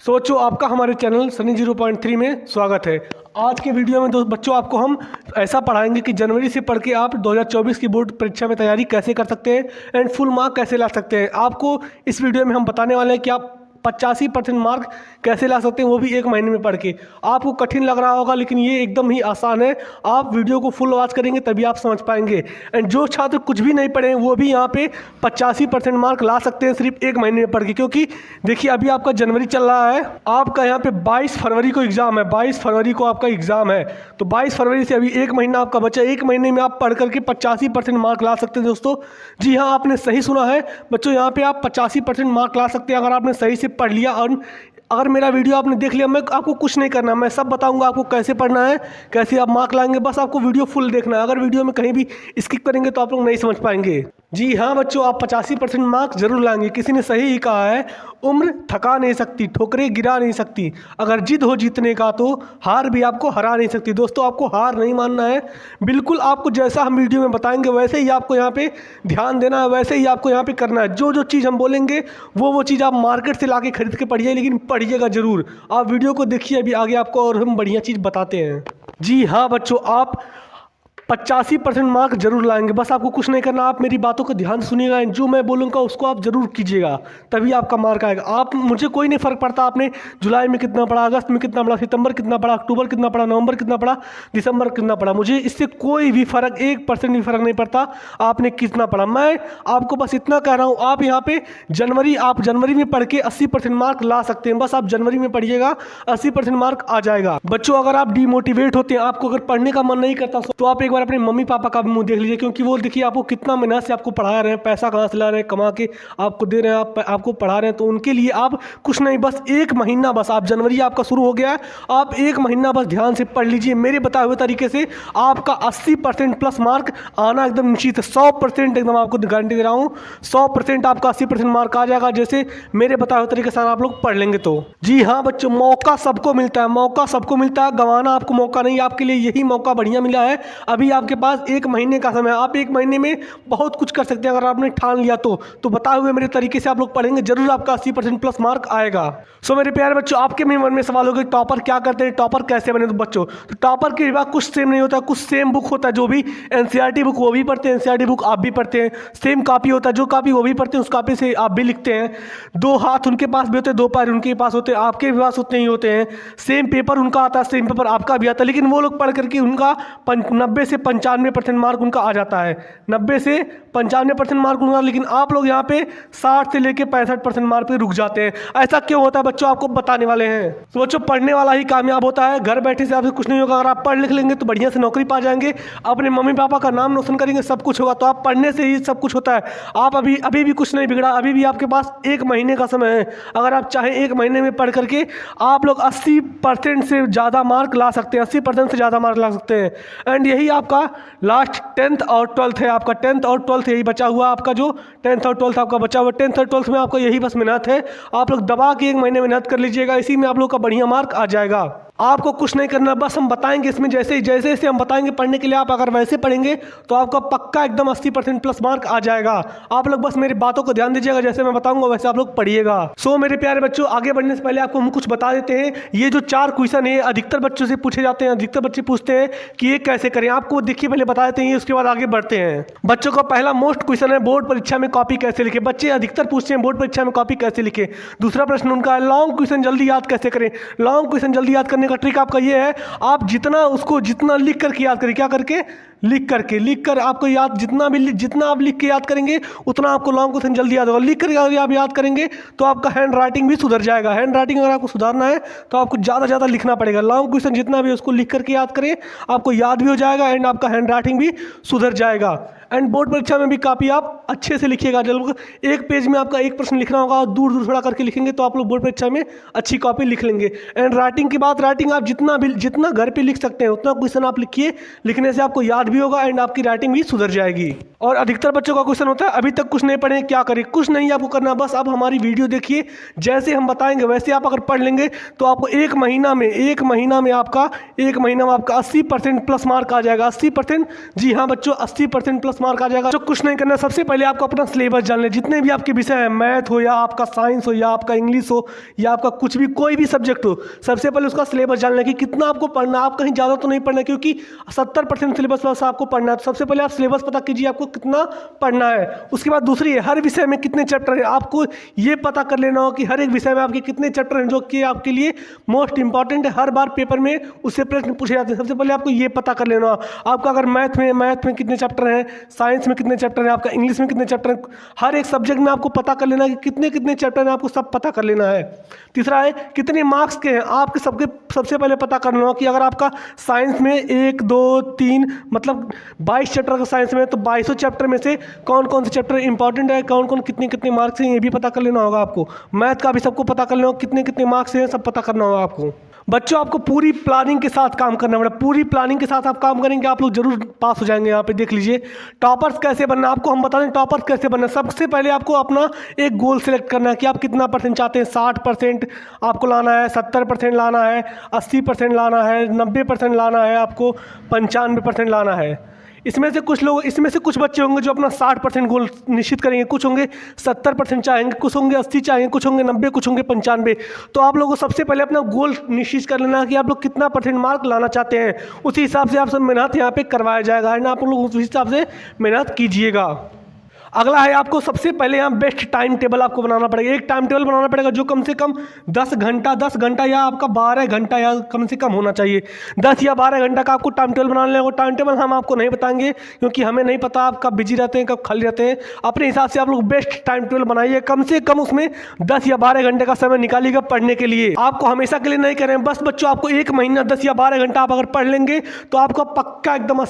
सोचो आपका हमारे चैनल सनी 0.3 में स्वागत है। आज के वीडियो में दोस्त बच्चों आपको हम ऐसा पढ़ाएंगे कि जनवरी से पढ़ के आप 2024 की बोर्ड परीक्षा में तैयारी कैसे कर सकते हैं एंड फुल मार्क कैसे ला सकते हैं। आपको इस वीडियो में हम बताने वाले हैं कि आप 85% मार्क कैसे ला सकते हैं, वो भी एक महीने में पढ़ के। आपको कठिन लग रहा होगा लेकिन ये एकदम ही आसान है। आप वीडियो को फुल वॉच करेंगे तभी आप समझ पाएंगे। एंड जो छात्र कुछ भी नहीं पढ़े हैं वो भी यहाँ पे 85% मार्क ला सकते हैं सिर्फ एक महीने में पढ़ के। क्योंकि देखिए अभी आपका जनवरी चल रहा है, आपका यहाँ पे 22 फरवरी को एग्जाम है, 22 फरवरी को आपका एग्जाम है। तो 22 फरवरी से अभी एक महीना आपका बचा, एक महीने में आप पढ़ करके 85% मार्क ला सकते हैं दोस्तों। जी हाँ, आपने सही सुना है बच्चों, यहाँ पे आप 85% मार्क ला सकते हैं अगर आपने सही से पढ़ लिया। और अगर मेरा वीडियो आपने देख लिया, मैं आपको कुछ नहीं करना, मैं सब बताऊंगा आपको कैसे पढ़ना है, कैसे आप मार्क लाएंगे। बस आपको वीडियो फुल देखना है। अगर वीडियो में कहीं भी स्किप करेंगे तो आप लोग नहीं समझ पाएंगे। जी हाँ बच्चों, आप 85% मार्क जरूर लाएंगे। किसी ने सही ही कहा है, उम्र थका नहीं सकती, ठोकरें गिरा नहीं सकती, अगर जिद हो जीतने का तो हार भी आपको हरा नहीं सकती। दोस्तों आपको हार नहीं मानना है, बिल्कुल आपको जैसा हम वीडियो में बताएंगे वैसे ही आपको यहाँ पे ध्यान देना है, वैसे ही आपको यहाँ पे करना है। जो जो चीज़ हम बोलेंगे वो चीज़ आप मार्केट से लाके खरीद के पढ़िए, लेकिन पढ़िएगा जरूर। आप वीडियो को देखिए, अभी आगे आपको और हम बढ़िया चीज़ बताते हैं। जी हाँ बच्चों, आप 85% मार्क जरूर लाएंगे। बस आपको कुछ नहीं करना, आप मेरी बातों को ध्यान सुनिएगा, जो मैं बोलूँगा उसको आप जरूर कीजिएगा, तभी आपका मार्क आएगा। आप मुझे कोई नहीं फ़र्क पड़ता आपने जुलाई में कितना पढ़ा, अगस्त में कितना पढ़ा, सितंबर कितना पढ़ा, अक्टूबर कितना पढ़ा, नवंबर कितना पढ़ा, दिसंबर कितना पढ़ा, मुझे इससे कोई भी फ़र्क 1% भी फ़र्क नहीं पड़ता आपने कितना पढ़ा। मैं आपको बस इतना कह रहा हूँ, आप यहाँ पे आप जनवरी में पढ़ के 80% मार्क ला सकते हैं। बस आप जनवरी में पढ़िएगा, 80% मार्क आ जाएगा। बच्चों अगर आप डिमोटिवेट होते हैं, आपको अगर पढ़ने का मन नहीं करता तो आप एक बार अपने मम्मी पापा का भी मुंह देख लीजिए, क्योंकि वो देखिए आपको कितना मेहनत से आपको पढ़ा रहे हैं, पैसा कहाँ से ला रहे हैं, कमा के आपको दे रहे हैं, आपको पढ़ा रहे हैं। तो उनके लिए आप कुछ नहीं, बस एक महीना, बस आप जनवरी आपका शुरू हो गया है, आप एक महीना बस ध्यान से पढ़ लीजिए। मेरे बताए हुए तरीके से आपका 80% प्लस मार्क आना एकदम निश्चित है। 100% एकदम आपको गारंटी दे रहा हूँ, 100% आपका 80% मार्क आ जाएगा, जैसे मेरे बताए हुए तरीके से आप लोग पढ़ लेंगे तो। जी हाँ बच्चों, मौका सबको मिलता है, मौका सबको मिलता है, गंवाना आपको मौका नहीं। आपके लिए यही मौका बढ़िया मिला है। अभी आपके पास एक महीने का समय है, आप एक महीने में बहुत कुछ कर सकते हैं अगर आपने ठान लिया तो बताए हुए मेरे तरीके से आप लोग पढ़ेंगे, जरूर आपका 80% प्लस मार्क आएगा। सो मेरे प्यारे बच्चों, आपके मन में सवाल होगा टॉपर क्या करते हैं, टॉपर कैसे बने। तो बच्चों तो टॉपर के बाद कुछ सेम नहीं होता, कुछ सेम बुक होता है। जो भी एनसीईआरटी बुक वो भी पढ़ते हैं, एनसीईआरटी बुक आप भी पढ़ते हैं, सेम कॉपी होता है, जो कॉपी वो भी पढ़ते हैं उस कॉपी से आप भी लिखते हैं। दो हाथ उनके पास भी होते हैं, दो पैर उनके पास होते हैं, आपके भी पास उतने ही होते हैं। सेम पेपर उनका आता है, सेम पेपर आपका भी आता है, लेकिन वो लोग पढ़ करके उनका 90 से 95% मार्क उनका आ जाता है, 90 से 95% मार्क उनका। लेकिन आप लोग यहाँ पे 60 से लेके 65% मार्क पे रुक जाते हैं। ऐसा क्यों होता है बच्चों, आपको बताने वाले हैं। तो बच्चों पढ़ने वाला ही कामयाब होता है, घर बैठे से आपसे कुछ नहीं होगा। अगर आप पढ़ लिख लेंगे तो बढ़िया से नौकरी पा जाएंगे, अपने मम्मी पापा का नाम रोशन करेंगे, सब कुछ होगा। तो आप पढ़ने से ही सब कुछ होता है। आप अभी भी कुछ नहीं बिगड़ा, अभी भी आपके पास एक महीने का समय है। अगर आप चाहें एक महीने में पढ़ करके आप लोग 80% से ज़्यादा मार्क ला सकते हैं, 80% से ज़्यादा मार्क ला सकते हैं। एंड यही आपका लास्ट 10th और 12th है, आपका 10th और 12th यही बचा हुआ आपका, जो 10th और 12th आपका बचा हुआ। 10th और 12th में आपका यही बस मेहनत है, आप लोग दबा के एक महीने मेहनत कर लीजिएगा, इसी में आप लोग का बढ़िया मार्क आ जाएगा। आपको कुछ नहीं करना, बस हम बताएंगे इसमें जैसे हम बताएंगे पढ़ने के लिए, आप अगर वैसे पढ़ेंगे तो आपका पक्का एकदम 80% प्लस मार्क आ जाएगा। आप लोग बस मेरी बातों को ध्यान दीजिएगा, जैसे मैं बताऊंगा वैसे आप लोग पढ़िएगा। सो मेरे प्यारे बच्चों, आगे बढ़ने से पहले आपको हम कुछ बता देते हैं। ये जो 4 क्वेश्चन है अधिकतर बच्चों से पूछे जाते हैं, अधिकतर बच्चे पूछते हैं कि ये कैसे करें। आपको देखिए पहले बता देते हैं, उसके बाद आगे बढ़ते हैं। बच्चों का पहला मोस्ट क्वेश्चन है, बोर्ड परीक्षा में कॉपी कैसे लिखे। बच्चे अधिकतर पूछते हैं बोर्ड परीक्षा में कॉपी कैसे लिखे। दूसरा प्रश्न उनका है, लॉन्ग क्वेश्चन जल्दी याद कैसे करें। लॉन्ग क्वेश्चन जल्दी याद करने का ट्रिक आपका ये है, आप जितना लिख करके याद करें, क्या करके लिख कर आपको याद, जितना आप लिख के याद करेंगे उतना आपको लॉन्ग क्वेश्चन जल्दी याद होगा। लिख कर अगर आप याद करेंगे तो आपका हैंड राइटिंग भी सुधर जाएगा। हैंड राइटिंग अगर आपको सुधारना है तो आपको ज़्यादा लिखना पड़ेगा। लॉन्ग क्वेश्चन जितना भी उसको लिख करके याद करें, आपको याद भी हो जाएगा एंड आपका हैंड राइटिंग भी सुधर जाएगा। एंड बोर्ड परीक्षा में भी काफ़ी आप अच्छे से लिखिएगा। जब एक पेज में आपका एक प्रश्न लिखना होगा और दूर थोड़ा करके लिखेंगे तो आप लोग बोर्ड परीक्षा में अच्छी कॉपी लिख लेंगे। एंड राइटिंग की बात, राइटिंग आप जितना घर पे लिख सकते हैं उतना क्वेश्चन आप लिखिए, लिखने से आपको याद भी होगा एंड आपकी राइटिंग भी सुधर जाएगी। और अधिकतर बच्चों का क्वेश्चन होता है अभी तक कुछ नहीं पढ़े, क्या करें। कुछ नहीं आपको करना, बस आप हमारी वीडियो देखिए, जैसे हम बताएंगे वैसे आप अगर पढ़ लेंगे तो आपको एक महीना में आपका 80% प्लस मार्क आ जाएगा। 80%, जी हाँ बच्चों, 80% प्लस प्लस मार्क आ जाएगा। जो कुछ नहीं करना, सबसे पहले आपको अपना सिलेबस जान ले। जितने भी आपके विषय हैं, मैथ हो या आपका साइंस हो या आपका इंग्लिश हो या आपका कुछ भी कोई भी सब्जेक्ट हो, सबसे पहले उसका सिलेबस जान लें कि कितना आपको पढ़ना। आप कहीं ज़्यादा तो नहीं पढ़ना, क्योंकि 70% सिलेबस बस आपको पढ़ना है। तो सबसे पहले आप सिलेबस पता कीजिए आपको कितना पढ़ना है। उसके बाद दूसरी है, हर विषय में कितने चैप्टर हैं। आपको ये पता कर लेना हो कि हर एक विषय में आपके कितने चैप्टर हैं, जो कि आपके लिए मोस्ट इंपॉर्टेंट है। हर बार पेपर में उससे प्रश्न पूछे जाते हैं। सबसे पहले आपको ये पता कर लेना हो आपका अगर मैथ में कितने चैप्टर हैं, साइंस में कितने चैप्टर हैं, आपका इंग्लिश में कितने चैप्टर हैं। हर एक सब्जेक्ट में आपको पता कर लेना है कि कितने कितने चैप्टर हैं, आपको सब पता कर लेना है। तीसरा है कितने मार्क्स के हैं, आपके सबसे पहले पता करना हो कि अगर आपका साइंस में 1 2 3 मतलब 22 चैप्टर का साइंस में, तो 22 चैप्टर में से कौन कौन से चैप्टर इंपॉर्टेंट है, कौन कौन कितने कितने मार्क्स हैं, ये भी पता कर लेना होगा आपको। मैथ का भी सबको पता कर लेना होगा कितने कितने मार्क्स हैं, सब पता करना होगा आपको। बच्चों, आपको पूरी प्लानिंग के साथ काम करना पड़ेगा। पूरी प्लानिंग के साथ आप काम करेंगे, आप लोग जरूर पास हो जाएंगे। यहाँ पे देख लीजिए टॉपर्स कैसे बनना, आपको हम बता दें टॉपर्स कैसे बनना। सबसे पहले आपको अपना एक गोल सेलेक्ट करना है कि आप कितना परसेंट चाहते हैं। 60% आपको लाना है, 70% लाना है, 80% लाना है, 90% लाना है, आपको 95% लाना है। इसमें से कुछ बच्चे होंगे जो अपना 60% गोल निश्चित करेंगे, कुछ होंगे 70% चाहेंगे, कुछ होंगे 80 चाहेंगे, कुछ होंगे 90, कुछ होंगे 95। तो आप लोगों को सबसे पहले अपना गोल निश्चित कर लेना कि आप लोग कितना % मार्क लाना चाहते हैं। उसी हिसाब से आप सब मेहनत यहाँ पे करवाया जाएगा, है ना। आप लोग उस हिसाब से मेहनत कीजिएगा। अगला है आपको सबसे पहले यहाँ बेस्ट टाइम टेबल आपको बनाना पड़ेगा। एक टाइम टेबल बनाना पड़ेगा जो कम से कम 10 घंटा या आपका 12 घंटा या कम से कम होना चाहिए। 10 या 12 घंटा का आपको टाइम टेबल बनाना है। टाइम टेबल हम आपको नहीं बताएंगे क्योंकि हमें नहीं पता आप कब बिजी रहते हैं, कब खाली रहते हैं। अपने हिसाब से आप लोग बेस्ट टाइम टेबल बनाइए। कम से कम उसमें 10 या 12 घंटे का समय निकालिएगा पढ़ने के लिए। आपको हमेशा के लिए नहीं कह रहे हैं, बस बच्चों आपको एक महीना 10 या 12 घंटा आप अगर पढ़ लेंगे तो आपका पक्का एकदम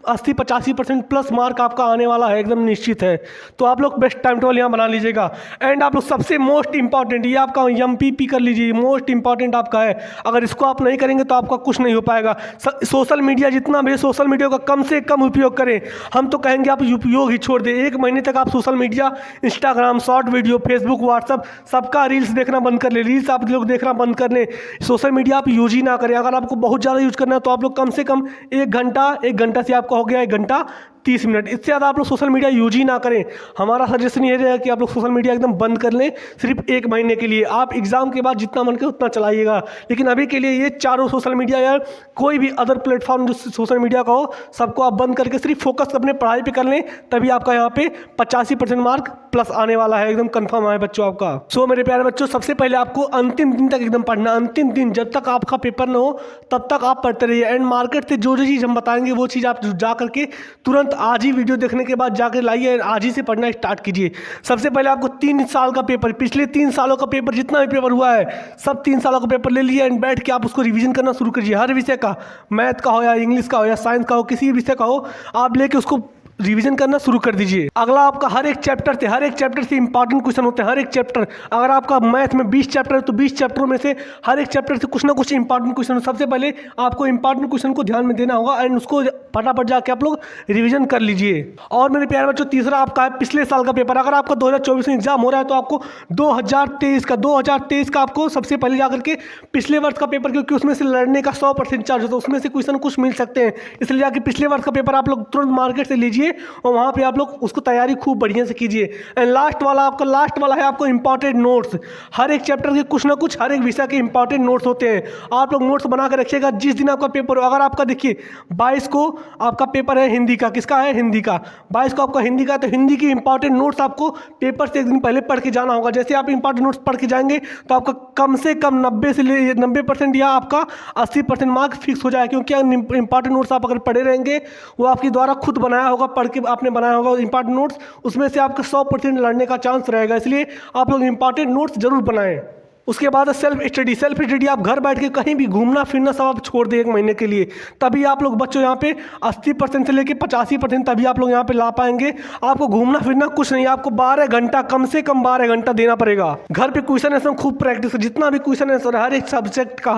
80-85% प्लस मार्क आपका आने वाला है, एकदम निश्चित है। तो आप लोग बेस्ट टाइम टेबल यहाँ बना लीजिएगा। एंड आप लोग सबसे मोस्ट इंपॉर्टेंट, ये आपका MPP कर लीजिए, मोस्ट इंपॉर्टेंट आपका है। अगर इसको आप नहीं करेंगे तो आपका कुछ नहीं हो पाएगा। सोशल मीडिया जितना भी, सोशल मीडिया का कम से कम उपयोग करें। हम तो कहेंगे आप उपयोग ही छोड़ दें। 1 महीने तक आप social media, Instagram, short video, Facebook, WhatsApp, सबका रील्स देखना बंद कर ले। रील्स आप लोग देखना बंद कर लें। सोशल मीडिया आप यूज ही ना करें। अगर आपको बहुत ज़्यादा यूज करना है तो आप लोग कम से कम 1 घंटा से आपका हो गया 1 घंटा 30 मिनट, इससे ज़्यादा आप लोग सोशल मीडिया यूज ही ना करें। हमारा सजेशन ये रहेगा कि आप लोग सोशल मीडिया एकदम बंद कर लें, सिर्फ 1 महीने के लिए। आप एग्जाम के बाद जितना मन करे उतना चलाइएगा, लेकिन अभी के लिए ये चारों सोशल मीडिया या कोई भी अदर प्लेटफॉर्म जो सोशल मीडिया का हो, सबको आप बंद करके सिर्फ फोकस अपने पढ़ाई पे कर लें। तभी आपका यहाँ पे 85% मार्क प्लस आने वाला है, एकदम कंफर्म है बच्चों आपका। सो मेरे प्यारे बच्चों, सबसे पहले आपको अंतिम दिन तक एकदम पढ़ना। अंतिम दिन जब तक आपका पेपर ना हो तब तक आप पढ़ते रहिए। एंड मार्केट से जो चीज़ हम बताएंगे वो चीज़ आप जा करके तुरंत आज ही वीडियो देखने के बाद जाकर लाइए, आज ही से पढ़ना स्टार्ट कीजिए। सबसे पहले आपको 3 साल का पेपर, पिछले 3 सालों का पेपर, जितना भी पेपर हुआ है सब 3 सालों का पेपर ले लिए एंड बैठ के आप उसको रिवीजन करना शुरू कीजिए। हर विषय का, मैथ का हो या इंग्लिश का हो या साइंस का हो, किसी भी विषय का हो, आप लेके उसको रिवीजन करना शुरू कर दीजिए। अगला आपका हर एक चैप्टर से इंपॉर्टेंट क्वेश्चन होते हैं। हर एक चैप्टर, अगर आपका मैथ में 20 चैप्टर है तो 20 चैप्टरों में से हर एक चैप्टर से कुछ ना कुछ इंपॉर्टेंट क्वेश्चन। सबसे पहले आपको इंपॉर्टेंट क्वेश्चन को ध्यान में देना होगा एंड उसको फटाफट जाके आप लोग रिवीजन कर लीजिए। और मेरे प्यारे बच्चों, तीसरा आपका है पिछले साल का पेपर। अगर आपका 2024 में एग्जाम हो रहा है तो आपको 2023 का आपको सबसे पहले जाकर के पिछले वर्ष का पेपर, क्योंकि उसमें से लड़ने का 100% चार्ज होता है, उसमें से क्वेश्चन कुछ मिल सकते हैं, इसलिए जाके पिछले वर्ष का पेपर आप लोग तुरंत मार्केट से लीजिए और वहाँ पे आप लोग उसको तैयारी खूब बढ़िया से कीजिए। एंड लास्ट वाला है आपको इंपॉर्टेंट नोट्स। हर एक चैप्टर के कुछ ना कुछ, हर एक विषय के इंपॉर्टेंट नोट्स होते हैं। आप लोग नोट्स बना के रखिएगा। जिस दिन आपका पेपर हो, अगर आपका देखिए 22 को आपका पेपर है हिंदी का, किसका है? हिंदी का। 22 को आपका हिंदी का, तो हिंदी की इंपॉर्टेंट नोट्स आपको पेपर से 1 दिन पहले पढ़ के जाना होगा। जैसे आप इंपॉर्टेंट नोट्स पढ़ के जाएंगे तो आपका कम से कम 90% या आपका 80% मार्क फिक्स हो जाए, क्योंकि इंपॉर्टेंट नोट्स आप अगर पढ़े रहेंगे, वो आपके द्वारा खुद बनाया होगा, पढ़ के आपने बनाया होगा इंपॉर्टेंट नोट्स, उसमें से आपका 100% लड़ने का चांस रहेगा। इसलिए आप लोग इंपॉर्टेंट नोट्स जरूर बनाएं। उसके बाद सेल्फ स्टडी आप घर बैठ के कहीं भी घूमना फिरना सब आप छोड़ दें 1 महीने के लिए। तभी आप लोग बच्चों यहाँ पे 80% से लेकर 85% तभी आप लोग यहाँ पे ला पाएंगे। आपको घूमना फिरना कुछ नहीं, आपको 12 घंटा, कम से कम 12 घंटा देना पड़ेगा। घर पे क्वेश्चन आंसर खूब प्रैक्टिस, जितना भी क्वेश्चन आंसर हर एक सब्जेक्ट का,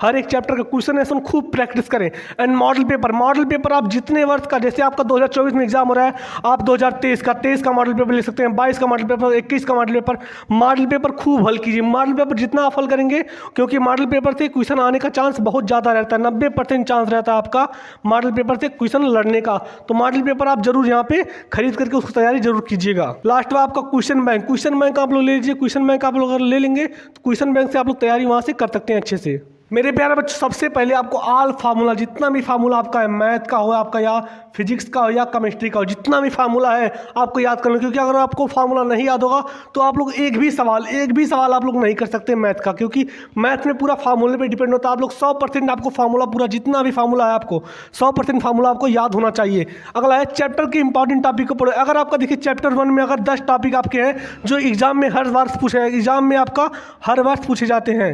हर एक चैप्टर का क्वेश्चन आंसर खूब प्रैक्टिस करें। एंड मॉडल पेपर आप जितने वर्ष का, जैसे आपका 2024 में एग्जाम हो रहा है, आप 2023 का मॉडल पेपर ले सकते हैं, 22 का मॉडल पेपर, 21 का मॉडल पेपर खूब हल्की कीजिए। मॉडल पेपर जितना आप हल करेंगे, क्योंकि मॉडल पेपर से क्वेश्चन आने का चांस बहुत ज़्यादा रहता है, 90% चांस रहता है आपका मॉडल पेपर से क्वेश्चन लड़ने का। तो मॉडल पेपर आप जरूर यहाँ पे खरीद करके उसकी तैयारी जरूर कीजिएगा। लास्ट में आपका क्वेश्चन बैंक आप लोग ले लीजिए। क्वेश्चन बैंक आप लोग अगर ले लेंगे तो क्वेश्चन बैंक से आप लोग तैयारी वहाँ से कर सकते हैं अच्छे से। मेरे प्यारे बच्चों, सबसे पहले आपको ऑल फार्मूला, जितना भी फार्मूला आपका है, मैथ का हो आपका या फिजिक्स का हो या केमिस्ट्री का हो, जितना भी फार्मूला है आपको याद करना। क्योंकि अगर आपको फार्मूला नहीं याद होगा तो आप लोग एक भी सवाल आप लोग नहीं कर सकते मैथ का, क्योंकि मैथ में पूरा फार्मूले पे डिपेंड होता है। आप लोग 100% आपको फार्मूला, पूरा जितना भी फार्मूला है आपको 100% फार्मूला आपको याद होना चाहिए। अगला है चैप्टर के इंपॉर्टेंट टॉपिक को पढ़ो। अगर आपका देखिए चैप्टर 1 में अगर 10 टॉपिक आपके हैं जो एग्जाम में हर वर्ष पूछे, एग्जाम में आपका हर वर्ष पूछे जाते हैं,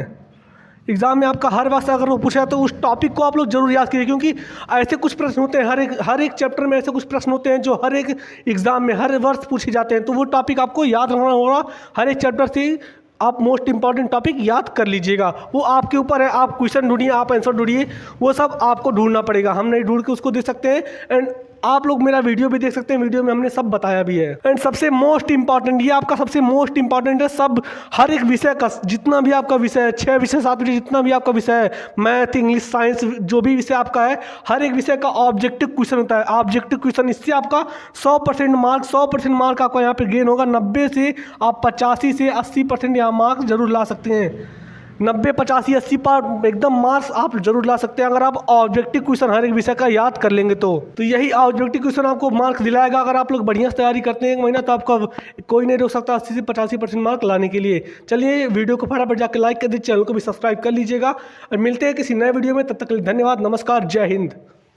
एग्जाम में आपका हर वर्ष अगर वो पूछा तो उस टॉपिक को आप लोग जरूर याद कीजिए। क्योंकि ऐसे कुछ प्रश्न होते हैं, हर एक चैप्टर में ऐसे कुछ प्रश्न होते हैं जो हर एक एग्जाम में हर वर्ष पूछे जाते हैं। तो वो टॉपिक आपको याद रखना होगा। हर एक चैप्टर से आप मोस्ट इंपॉर्टेंट टॉपिक याद कर लीजिएगा। वो आपके ऊपर है, आप क्वेश्चन ढूंढिए, आप आंसर ढूंढिए, वो सब आपको ढूंढना पड़ेगा। हम नहीं ढूंढ के उसको दे सकते हैं। एंड आप लोग मेरा वीडियो भी देख सकते हैं, वीडियो में हमने सब बताया भी है। एंड सबसे मोस्ट इंपॉर्टेंट, ये आपका सबसे मोस्ट इंपॉर्टेंट है, सब हर एक विषय का, जितना भी आपका विषय है, 6 विषय 7 विषय जितना भी आपका विषय है, मैथ इंग्लिश साइंस जो भी विषय आपका है, हर एक विषय का ऑब्जेक्टिव क्वेश्चन होता है। ऑब्जेक्टिव क्वेश्चन, इससे आपका 100% मार्क आपका यहाँ पे गेन होगा। 90 से आप 85 से 80% यहाँ मार्क्स जरूर ला सकते हैं। 90, 85, 80 पर एकदम मार्क्स आप जरूर ला सकते हैं अगर आप ऑब्जेक्टिव क्वेश्चन हर एक विषय का याद कर लेंगे तो यही ऑब्जेक्टिव क्वेश्चन आपको मार्क्स दिलाएगा। अगर आप लोग बढ़िया से तैयारी करते हैं 1 महीना तो आपका कोई नहीं रोक सकता 80 से 85% मार्क लाने के लिए। चलिए वीडियो को फटाफट जाकर लाइक कर दीजिए, चैनल को भी सब्सक्राइब कर लीजिएगा और मिलते हैं किसी नए वीडियो में। तब तक के लिए धन्यवाद, नमस्कार, जय हिंद।